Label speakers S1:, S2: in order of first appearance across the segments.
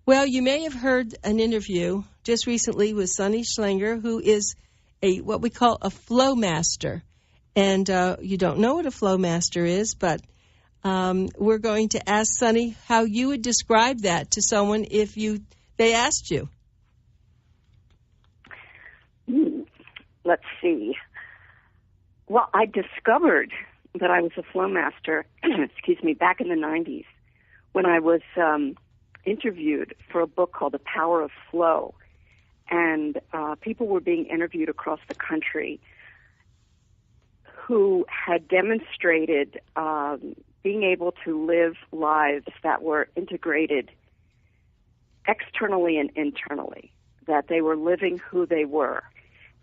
S1: Well, you may have heard an interview just recently with Sonny Schlenger, who is what we call a flow master. And you don't know what a flow master is, but we're going to ask Sonny how you would describe that to someone if they asked you.
S2: Let's see. Well, I discovered that I was a flow master, back in the 90s when I was interviewed for a book called The Power of Flow. And people were being interviewed across the country who had demonstrated being able to live lives that were integrated externally and internally, that they were living who they were.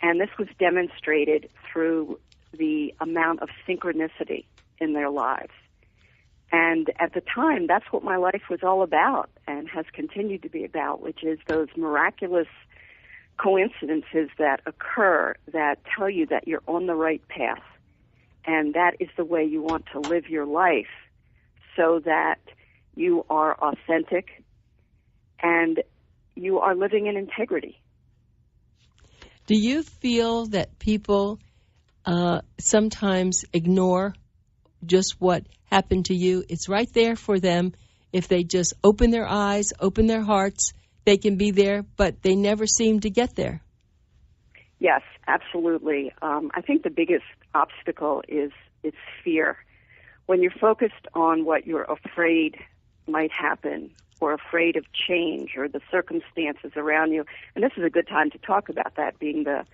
S2: And this was demonstrated through the amount of synchronicity in their lives. And at the time, that's what my life was all about and has continued to be about, which is those miraculous coincidences that occur that tell you that you're on the right path. And that is the way you want to live your life, so that you are authentic and you are living in integrity.
S1: Do you feel that people sometimes ignore just what happened to you? It's right there for them. If they just open their eyes, open their hearts, they can be there, but they never seem to get there.
S2: Yes, absolutely. I think the biggest obstacle is fear. When you're focused on what you're afraid might happen, or afraid of change, or the circumstances around you, and this is a good time to talk about that, being the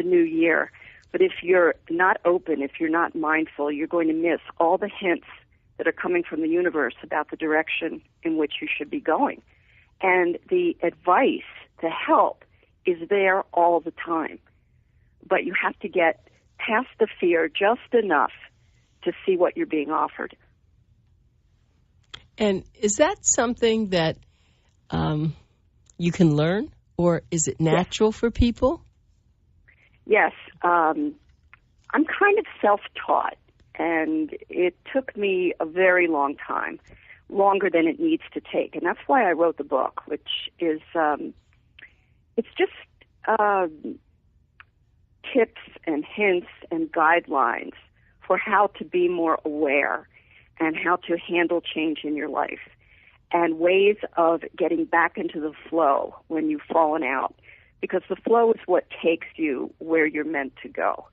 S2: new year. But if you're not open, if you're not mindful, you're going to miss all the hints that are coming from the universe about the direction in which you should be going. And the advice to help is there all the time. But you have to get past the fear just enough to see what you're being offered.
S1: And is that something that you can learn, or is it natural for people?
S2: Yes. I'm kind of self-taught, and it took me a very long time, longer than it needs to take. And that's why I wrote the book, which is, it's just tips and hints and guidelines for how to be more aware and how to handle change in your life, and ways of getting back into the flow when you've fallen out, because the flow is what takes you where you're meant to go.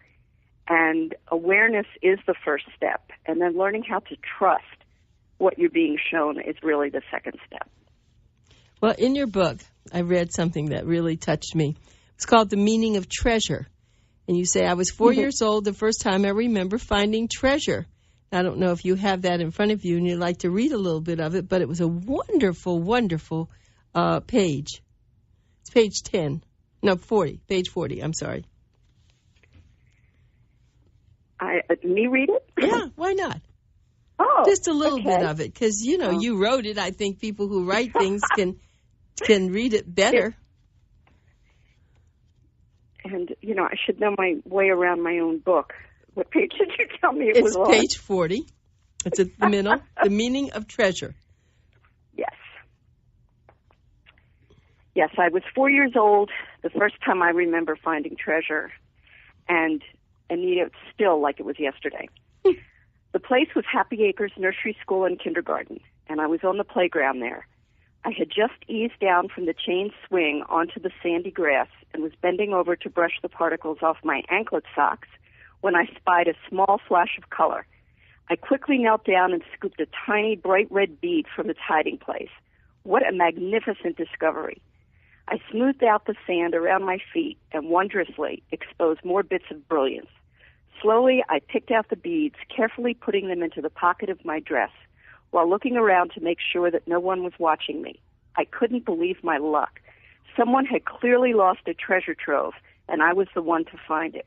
S2: And awareness is the first step, and then learning how to trust what you're being shown is really the second step.
S1: Well, in your book, I read something that really touched me. It's called The Meaning of Treasure. And you say, I was 4 years old the first time I remember finding treasure. I don't know if you have that in front of you and you'd like to read a little bit of it, but it was a wonderful, wonderful page. It's page 10. No, 40. Page 40. I'm sorry.
S2: Me read it?
S1: Yeah, why not?
S2: Oh,
S1: just a little bit of it, because, you know, you wrote it. I think people who write things can read it better.
S2: And, you know, I should know my way around my own book. What page did you tell me it was on?
S1: It's page 40. It's at the middle. The Meaning of Treasure.
S2: Yes. Yes, I was 4 years old the first time I remember finding treasure. And, Anita, it's still like it was yesterday. The place was Happy Acres Nursery School and Kindergarten, and I was on the playground there. I had just eased down from the chain swing onto the sandy grass and was bending over to brush the particles off my anklet socks when I spied a small flash of color. I quickly knelt down and scooped a tiny, bright red bead from its hiding place. What a magnificent discovery. I smoothed out the sand around my feet and wondrously exposed more bits of brilliance. Slowly, I picked out the beads, carefully putting them into the pocket of my dress, while looking around to make sure that no one was watching me. I couldn't believe my luck. Someone had clearly lost a treasure trove, and I was the one to find it.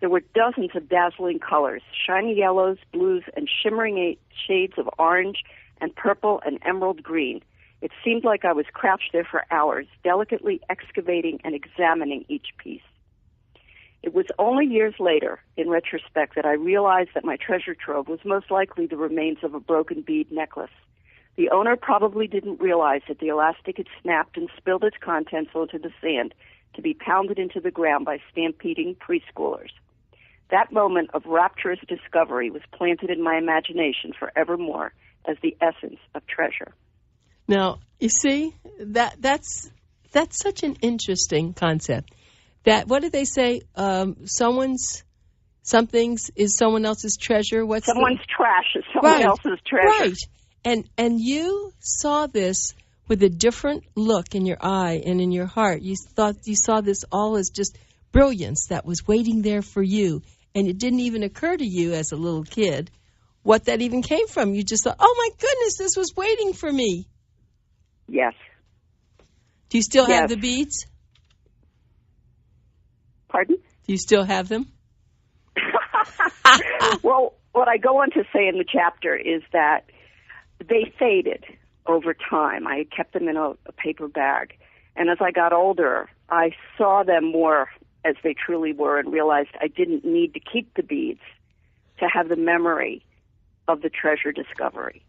S2: There were dozens of dazzling colors, shiny yellows, blues, and shimmering shades of orange and purple and emerald green. It seemed like I was crouched there for hours, delicately excavating and examining each piece. It was only years later, in retrospect, that I realized that my treasure trove was most likely the remains of a broken bead necklace. The owner probably didn't realize that the elastic had snapped and spilled its contents onto the sand to be pounded into the ground by stampeding preschoolers. That moment of rapturous discovery was planted in my imagination forevermore as the essence of treasure.
S1: Now, you see, that's such an interesting concept. That, what do they say? Something's is someone else's treasure.
S2: Someone's trash is someone else's treasure.
S1: Right. And you saw this with a different look in your eye and in your heart. You saw this all as just brilliance that was waiting there for you. And it didn't even occur to you as a little kid what that even came from. You just thought, oh, my goodness, this was waiting for me.
S2: Yes.
S1: Do you still have the beads?
S2: Pardon?
S1: Do you still have them?
S2: Well, what I go on to say in the chapter is that they faded over time. I kept them in a paper bag. And as I got older, I saw them more as they truly were and realized I didn't need to keep the beads to have the memory of the treasure discovery.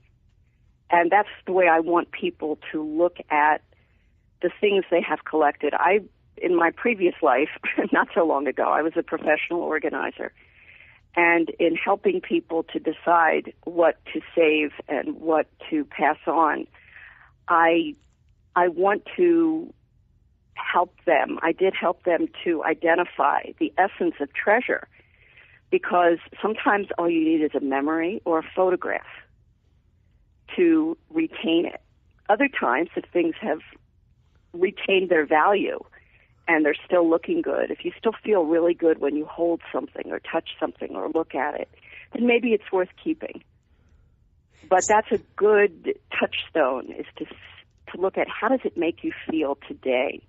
S2: And that's the way I want people to look at the things they have collected. In my previous life, not so long ago, I was a professional organizer. And in helping people to decide what to save and what to pass on, I want to help them. I did help them to identify the essence of treasure, because sometimes all you need is a memory or a photograph to retain it. Other times, if things have retained their value and they're still looking good, if you still feel really good when you hold something or touch something or look at it, then maybe it's worth keeping. But that's a good touchstone, is to look at how does it make you feel today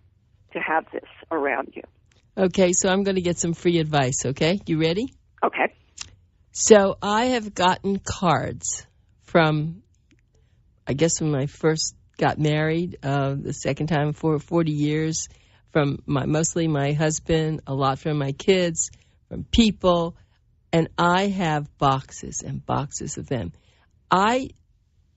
S2: to have this around you.
S1: Okay, so I'm going to get some free advice, okay? You ready?
S2: Okay.
S1: So I have gotten cards from, I guess when I first got married, the second time for 40 years, from mostly my husband, a lot from my kids, from people, and I have boxes and boxes of them.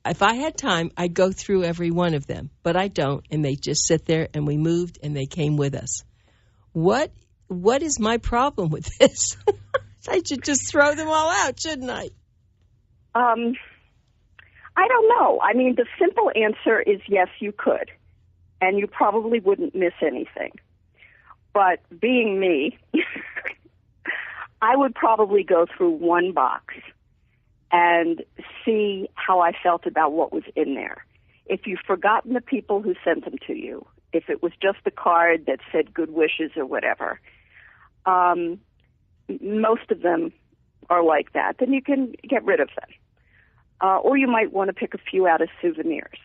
S1: If I had time, I'd go through every one of them, but I don't, and they just sit there, and we moved, and they came with us. What is my problem with this? I should just throw them all out, shouldn't I?
S2: I don't know. I mean, the simple answer is yes, you could, and you probably wouldn't miss anything. But being me, I would probably go through one box and see how I felt about what was in there. If you've forgotten the people who sent them to you, if it was just a card that said good wishes or whatever, most of them are like that, then you can get rid of them. Or you might want to pick a few out as souvenirs.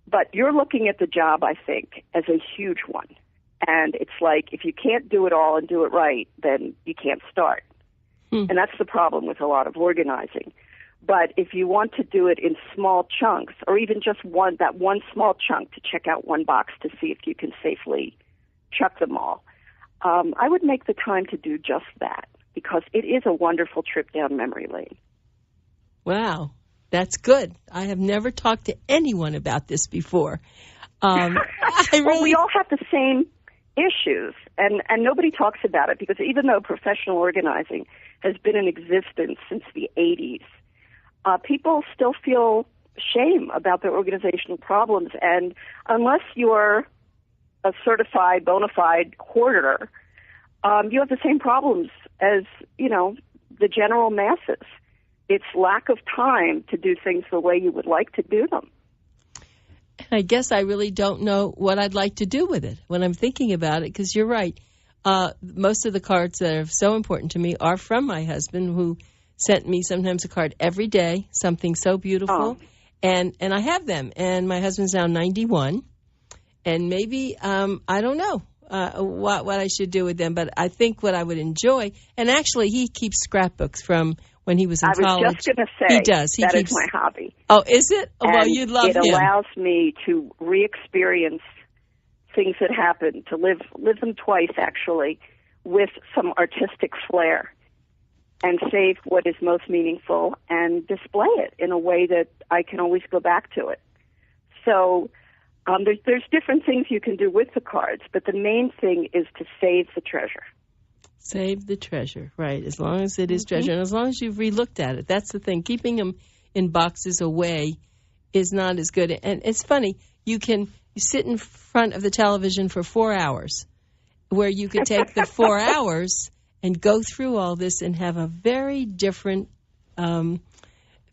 S2: But you're looking at the job, I think, as a huge one. And it's like, if you can't do it all and do it right, then you can't start. And that's the problem with a lot of organizing. But if you want to do it in small chunks, or even just that one small chunk to check out one box to see if you can safely chuck them all, I would make the time to do just that, because it is a wonderful trip down memory lane.
S1: Wow, that's good. I have never talked to anyone about this before. Well,
S2: we all have the same issues, and nobody talks about it, because even though professional organizing has been in existence since the 80s, people still feel shame about their organizational problems, and unless you're a certified, bona fide hoarder, you have the same problems as, the general masses. It's lack of time to do things the way you would like to do them.
S1: I guess I really don't know what I'd like to do with it when I'm thinking about it, because you're right. Most of the cards that are so important to me are from my husband, who sent me sometimes a card every day, something so beautiful.
S2: Oh.
S1: And I have them. And my husband's now 91. And maybe, I don't know what I should do with them. But I think what I would enjoy, and actually he keeps scrapbooks from when he was in college.
S2: I was just going to say,
S1: he does. He keeps,
S2: is my hobby.
S1: Oh, is it?
S2: And
S1: well, you'd love
S2: it
S1: him.
S2: It allows me to re-experience things that happened, to live them twice, actually, with some artistic flair. and save what is most meaningful and display it in a way that I can always go back to it. So there's different things you can do with the cards, but the main thing is to save the treasure.
S1: Save the treasure, right, as long as it is treasure, and as long as you've re-looked at it. That's the thing. Keeping them in boxes away is not as good. And it's funny, you sit in front of the television for 4 hours, where you could take the 4 hours and go through all this and have a very different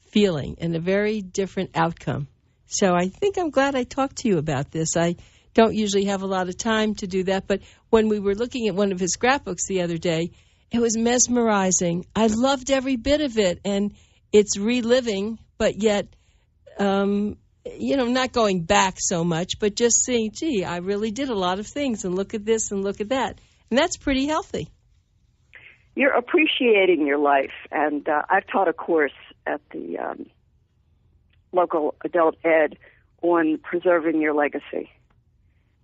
S1: feeling and a very different outcome. So I think I'm glad I talked to you about this. I don't usually have a lot of time to do that, but when we were looking at one of his scrapbooks the other day, it was mesmerizing. I loved every bit of it, and it's reliving, but yet, not going back so much, but just seeing, gee, I really did a lot of things, and look at this and look at that. And that's pretty healthy.
S2: You're appreciating your life, and I've taught a course at the local adult ed on preserving your legacy.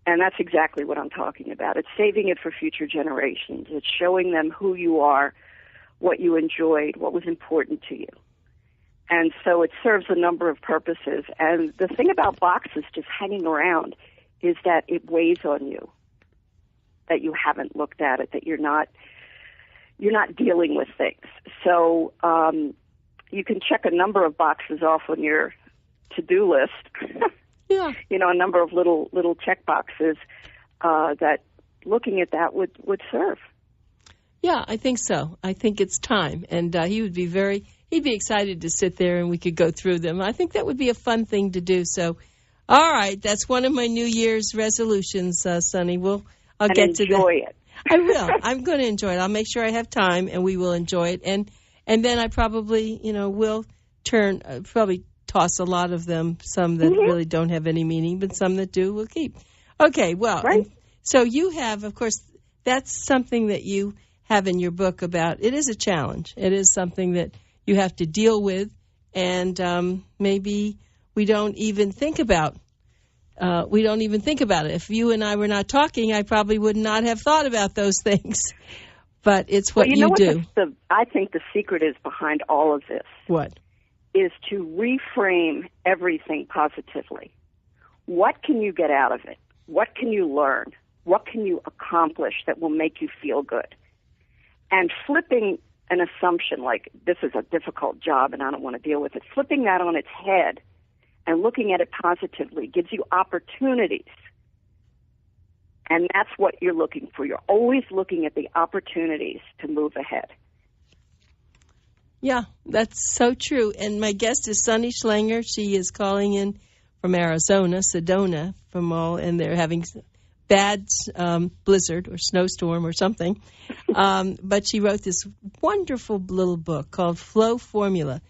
S2: And that's exactly what I'm talking about. It's saving it for future generations. It's showing them who you are, what you enjoyed, what was important to you. And so it serves a number of purposes. And the thing about boxes just hanging around is that it weighs on you, that you haven't looked at it, that you're not dealing with things. So you can check a number of boxes off on your to-do list.
S1: Yeah.
S2: A number of little check boxes that looking at that would serve.
S1: Yeah, I think so. I think it's time. And he'd be excited to sit there and we could go through them. I think that would be a fun thing to do. So, all right, that's one of my New Year's resolutions, Sonny. I'll get to that.
S2: Enjoy it.
S1: I will. I'm going to enjoy it. I'll make sure I have time and we will enjoy it. And then I probably, will probably toss a lot of them, some that really don't have any meaning, but some that do we'll keep. Okay, well,
S2: right.
S1: So you have, of course, that's something that you have in your book about. It is a challenge. It is something that you have to deal with, and maybe we don't even think about. It. If you and I were not talking, I probably would not have thought about those things. But it's what you do.
S2: I think the secret is behind all of this.
S1: What?
S2: Is to reframe everything positively. What can you get out of it? What can you learn? What can you accomplish that will make you feel good? And flipping an assumption like this is a difficult job and I don't want to deal with it, flipping that on its head and looking at it positively gives you opportunities. And that's what you're looking for. You're always looking at the opportunities to move ahead.
S1: Yeah, that's so true. And my guest is Sunny Schlenger. She is calling in from Arizona, Sedona, and they're having bad blizzard or snowstorm or something. But she wrote this wonderful little book called Flow Formula.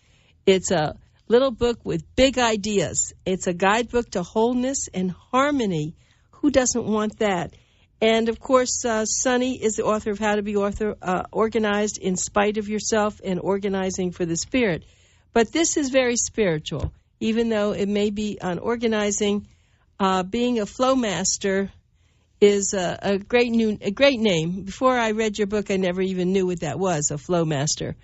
S1: It's a little book with big ideas. It's a guidebook to wholeness and harmony. Who doesn't want that? And, of course, Sunny is the author of How to Be Organized in Spite of Yourself and Organizing for the Spirit. But this is very spiritual, even though it may be on organizing. Being a flow master is a great name. Before I read your book, I never even knew what that was, a flow master.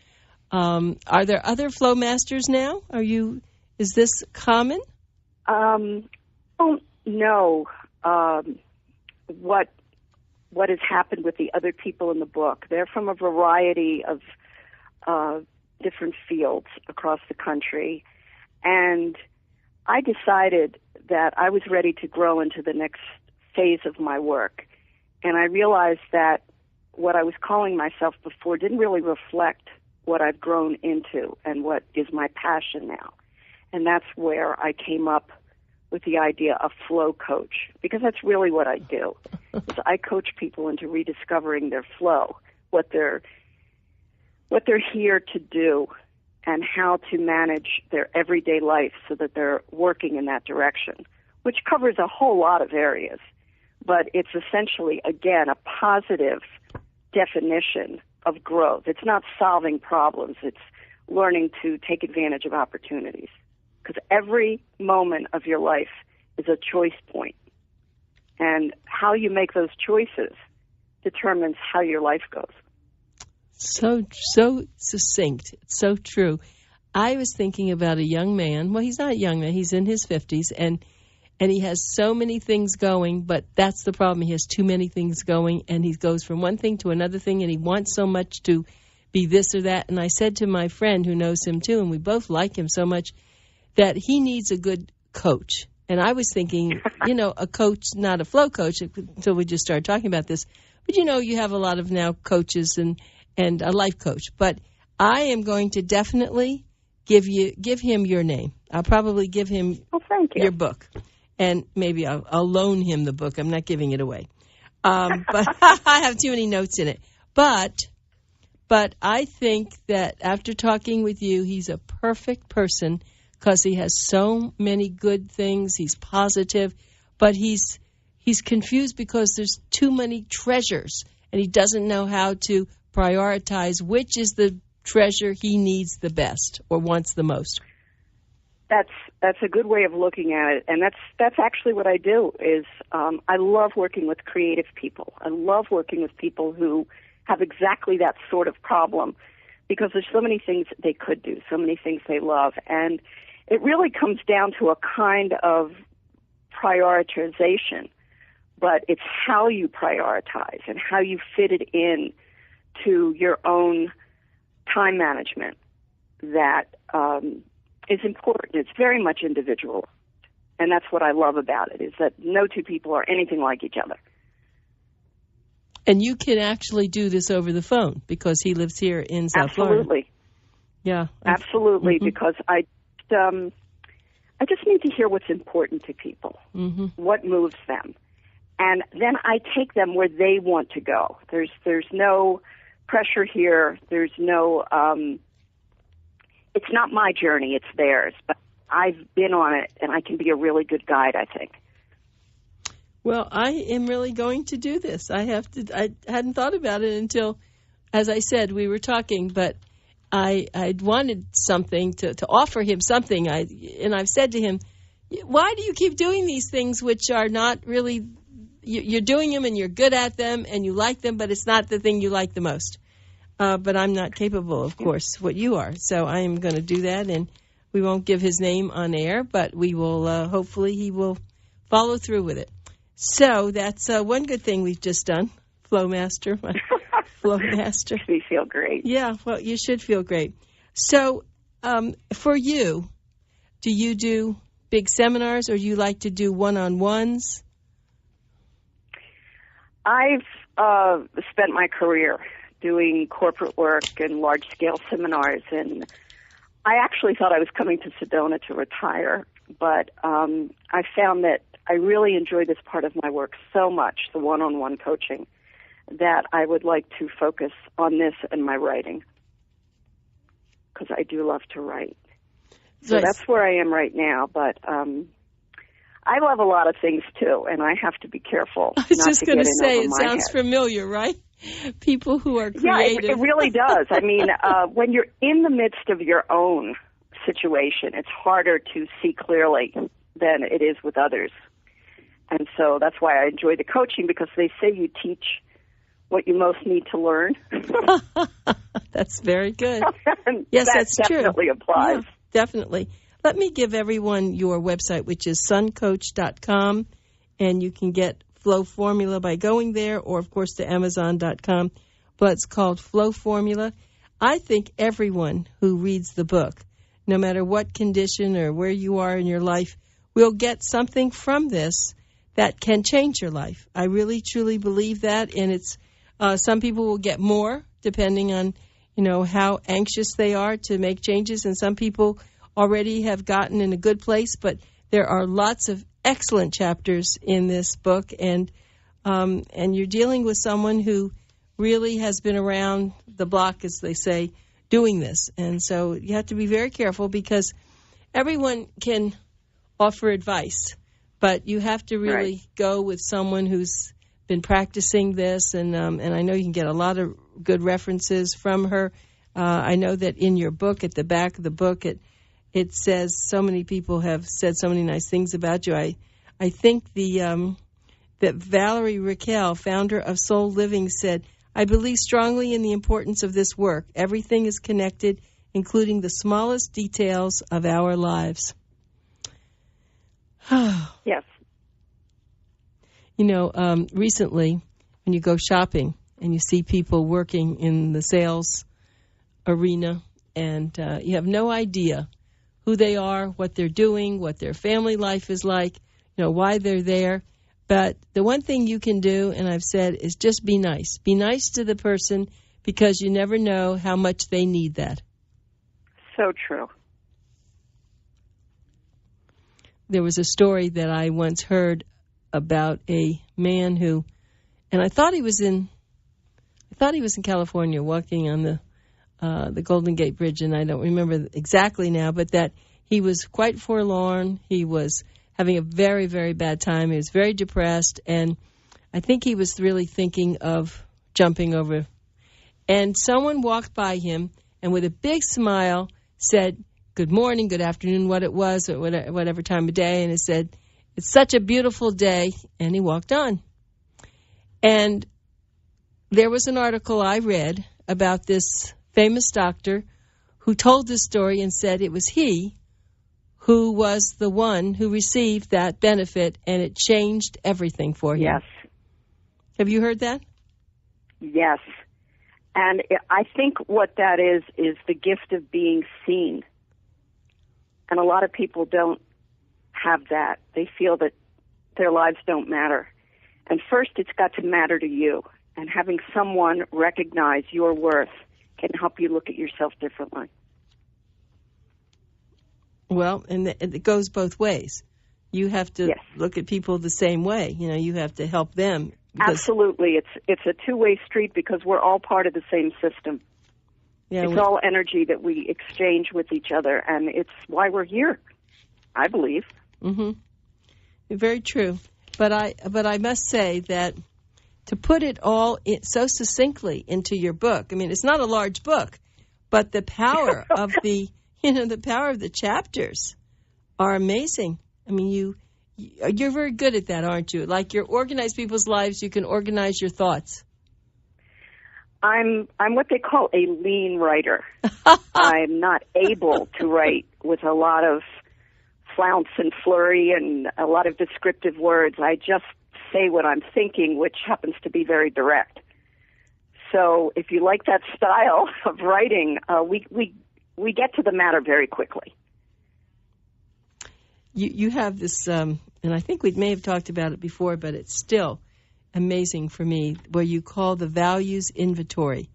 S1: Are there other flow masters now? Is this common?
S2: No. What has happened with the other people in the book? They're from a variety of different fields across the country, and I decided that I was ready to grow into the next phase of my work, and I realized that what I was calling myself before didn't really reflect what I've grown into and what is my passion now, and that's where I came up with the idea of flow coach, because that's really what I do. So I coach people into rediscovering their flow, what they're here to do, and how to manage their everyday life so that they're working in that direction, which covers a whole lot of areas. But it's essentially, again, a positive definition of growth. It's not solving problems. It's learning to take advantage of opportunities. Because every moment of your life is a choice point. And how you make those choices determines how your life goes.
S1: So succinct. It's so true. I was thinking about a young man. Well, he's not a young man. He's in his 50s, and he has so many things going, but that's the problem. He has too many things going, and he goes from one thing to another thing, and he wants so much to be this or that. And I said to my friend who knows him too, and we both like him so much, that he needs a good coach. And I was thinking, a coach, not a flow coach, until we just started talking about this. But, you have a lot of now coaches and a life coach. But I am going to definitely give him your name. I'll probably give him
S2: thank you.
S1: Your book. And maybe I'll loan him the book. I'm not giving it away. But I have too many notes in it. But I think that after talking with you, he's a perfect person because he has so many good things. He's positive, but he's confused because there's too many treasures, and he doesn't know how to prioritize which is the treasure he needs the best or wants the most.
S2: That's a good way of looking at it, and that's actually what I do. Is I love working with creative people. I love working with people who have exactly that sort of problem, because there's so many things they could do, so many things they love, and it really comes down to a kind of prioritization. But it's how you prioritize and how you fit it in to your own time management that is important. It's very much individual. And that's what I love about it, is that no two people are anything like each other.
S1: And you can actually do this over the phone because he lives here in South Florida.
S2: Absolutely.
S1: Yeah.
S2: Absolutely, because I just need to hear what's important to people, what moves them. And then I take them where they want to go. There's no pressure here. There's no, it's not my journey, it's theirs. But I've been on it, and I can be a really good guide, I think.
S1: Well, I am really going to do this. I hadn't thought about it until, as I said, we were talking, but I'd wanted something to offer him something. And I've said to him, why do you keep doing these things which are not really, you're doing them and you're good at them and you like them, but it's not the thing you like the most. But I'm not capable, of course, what you are. So I am going to do that, and we won't give his name on air, but we will, hopefully he will follow through with it. So that's one good thing we've just done, Flowmaster. Flowmaster.
S2: Makes me feel great.
S1: Yeah, well, you should feel great. So for you, do you do big seminars, or do you like to do one-on-ones?
S2: I've spent my career doing corporate work and large-scale seminars, and I actually thought I was coming to Sedona to retire, but I found that I really enjoy this part of my work so much, the one-on-one coaching, that I would like to focus on this and my writing, because I do love to write. So
S1: nice.
S2: That's where I am right now, but I love a lot of things, too, and I have to be careful.
S1: I was just going to say, it sounds familiar, right? People who are creative.
S2: Yeah, it really does. I mean, when you're in the midst of your own situation, it's harder to see clearly than it is with others. And so that's why I enjoy the coaching, because they say you teach what you most need to learn.
S1: That's very good. Yes, that's true.
S2: That definitely applies.
S1: Yeah, definitely. Let me give everyone your website, which is suncoach.com, and you can get Flow Formula by going there, or, of course, to Amazon.com. But it's called Flow Formula. I think everyone who reads the book, no matter what condition or where you are in your life, will get something from this that can change your life. I really, truly believe that, and it's some people will get more depending on, how anxious they are to make changes, and some people already have gotten in a good place, but there are lots of excellent chapters in this book, and you're dealing with someone who really has been around the block, as they say, doing this. And so you have to be very careful, because everyone can offer advice, but you have to really go with someone who's been practicing this, and I know you can get a lot of good references from her. I know that in your book, at the back of the book, it says so many people have said so many nice things about you. I think that Valerie Raquel, founder of Soul Living, said, I believe strongly in the importance of this work. Everything is connected, including the smallest details of our lives.
S2: Yes.
S1: You know, recently, when you go shopping and you see people working in the sales arena, and you have no idea who they are, what they're doing, what their family life is like, you know, why they're there. But the one thing you can do, and I've said, is just be nice. Be nice to the person, because you never know how much they need that.
S2: So true.
S1: There was a story that I once heard about a man who, and I thought he was in California walking on the Golden Gate Bridge, and I don't remember exactly now, but that he was quite forlorn. He was having a very, very bad time. He was very depressed, and I think he was really thinking of jumping over. And someone walked by him and with a big smile said, good morning, good afternoon, what it was, or whatever time of day, and it said, it's such a beautiful day, and he walked on. And there was an article I read about this famous doctor who told this story and said it was he who was the one who received that benefit, and it changed everything for him.
S2: Yes.
S1: Have you heard that?
S2: Yes. And I think what that is the gift of being seen. And a lot of people don't have that. They feel that their lives don't matter. And first, it's got to matter to you. And having someone recognize your worth can help you look at yourself differently.
S1: Well, and it goes both ways. You have to
S2: Yes.
S1: look at people the same way. You know, you have to help them.
S2: Absolutely. It's a two-way street, because we're all part of the same system.
S1: Yeah,
S2: it's all energy that we exchange with each other, and it's why we're here, I believe.
S1: Mm-hmm. Very true. But I must say that to put it all so succinctly into your book, I mean, it's not a large book, but the power of the power of the chapters are amazing. I mean, you're very good at that, aren't you? Like, you organize people's lives, you can organize your thoughts.
S2: I'm what they call a lean writer. I'm not able to write with a lot of flounce and flurry and a lot of descriptive words. I just say what I'm thinking, which happens to be very direct. So if you like that style of writing, we get to the matter very quickly.
S1: You have this, and I think we may have talked about it before, but it's still amazing for me, where you call the values inventory.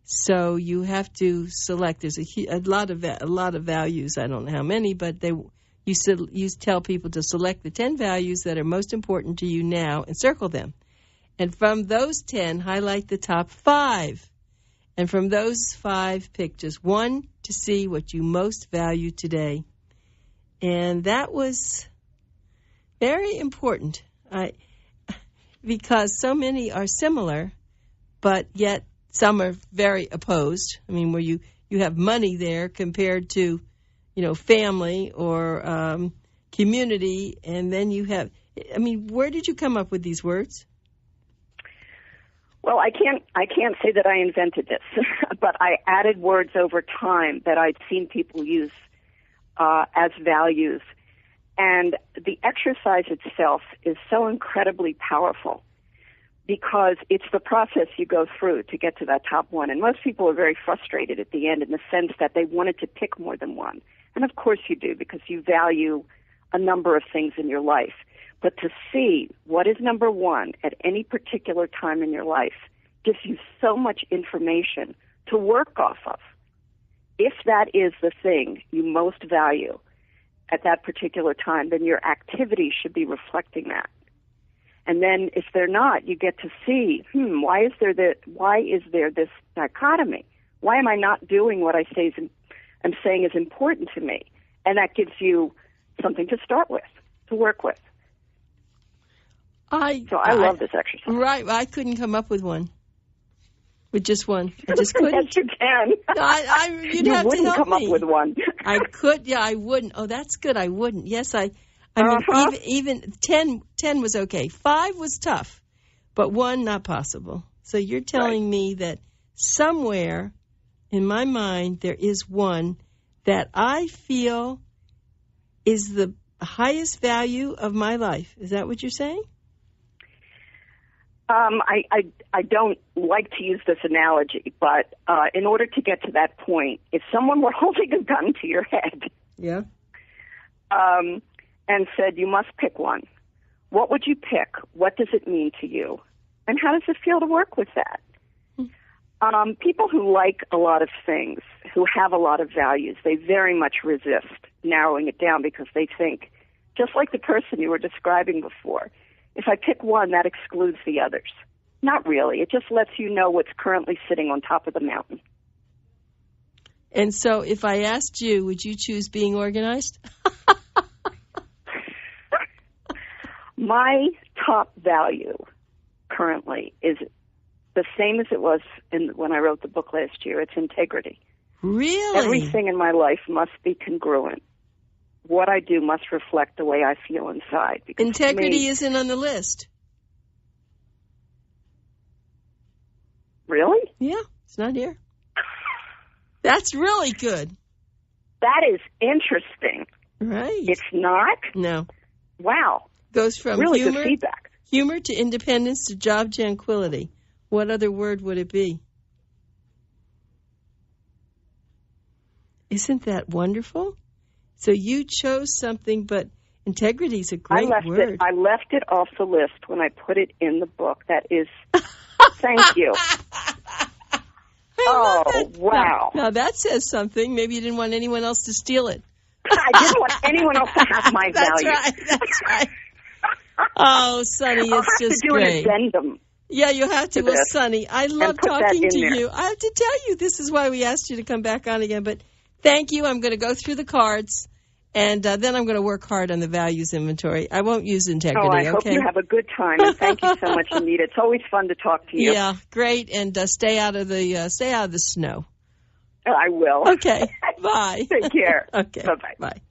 S1: So you have to select. There's a lot of values. I don't know how many, but you tell people to select the 10 values that are most important to you now and circle them. And from those 10, highlight the top 5. And from those 5, pick just one to see what you most value today. And that was very important. Because so many are similar, but yet some are very opposed. I mean, where you have money there compared to, family or community, and then you have, I mean, where did you come up with these words?
S2: Well, I can't say that I invented this, but I added words over time that I'd seen people use as values. And the exercise itself is so incredibly powerful, because it's the process you go through to get to that top one. And most people are very frustrated at the end, in the sense that they wanted to pick more than one. And of course you do, because you value a number of things in your life. But to see what is number one at any particular time in your life gives you so much information to work off of. If that is the thing you most value at that particular time, then your activity should be reflecting that. And then if they're not, you get to see, why is there this dichotomy? Why am I not doing what I'm saying is important to me? And that gives you something to start with, to work with. I love this exercise.
S1: Right. I couldn't come up with one. With just one. I just couldn't.
S2: Yes, you can.
S1: You'd have to help
S2: come
S1: me.
S2: Up with one.
S1: I could. Yeah, I wouldn't. Oh, that's good. I wouldn't. Yes, I mean, even 10 was okay. 5 was tough, but 1, not possible. So you're telling me that somewhere in my mind there is one that I feel is the highest value of my life. Is that what you're saying?
S2: I don't like to use this analogy, but in order to get to that point, if someone were holding a gun to your head,
S1: yeah,
S2: and said you must pick one, what would you pick? What does it mean to you, and how does it feel to work with that? People who like a lot of things, who have a lot of values, they very much resist narrowing it down because they think, just like the person you were describing before, if I pick one, that excludes the others. Not really. It just lets you know what's currently sitting on top of the mountain.
S1: And so if I asked you, would you choose being organized?
S2: My top value currently is the same as it was when I wrote the book last year. It's integrity.
S1: Really?
S2: Everything in my life must be congruent. What I do must reflect the way I feel inside.
S1: Integrity isn't on the list.
S2: Really?
S1: Yeah, it's not here. That's really good.
S2: That is interesting.
S1: Right.
S2: It's not?
S1: No.
S2: Wow.
S1: Goes from
S2: really good feedback.
S1: Humor to independence to job tranquility. What other word would it be? Isn't that wonderful? So you chose something, but integrity is a great word.
S2: I left it off the list when I put it in the book. That is, thank you. Oh, wow.
S1: Now that says something. Maybe you didn't want anyone else to steal it.
S2: I didn't want anyone else to have my value.
S1: That's right. Oh, Sonny, it's just great.
S2: I'll have to do an addendum.
S1: Yeah, you have to. Well, Sonny, I love talking to you. I have to tell you, this is why we asked you to come back on again. But thank you. I'm going to go through the cards, and then I'm going to work hard on the values inventory. I won't use integrity,
S2: I hope you have a good time, and thank you so much, Anita. It's always fun to talk to you.
S1: Yeah, great, and stay out of the snow.
S2: I will.
S1: Okay, bye.
S2: Take care.
S1: Okay,
S2: Bye-bye.
S1: Bye.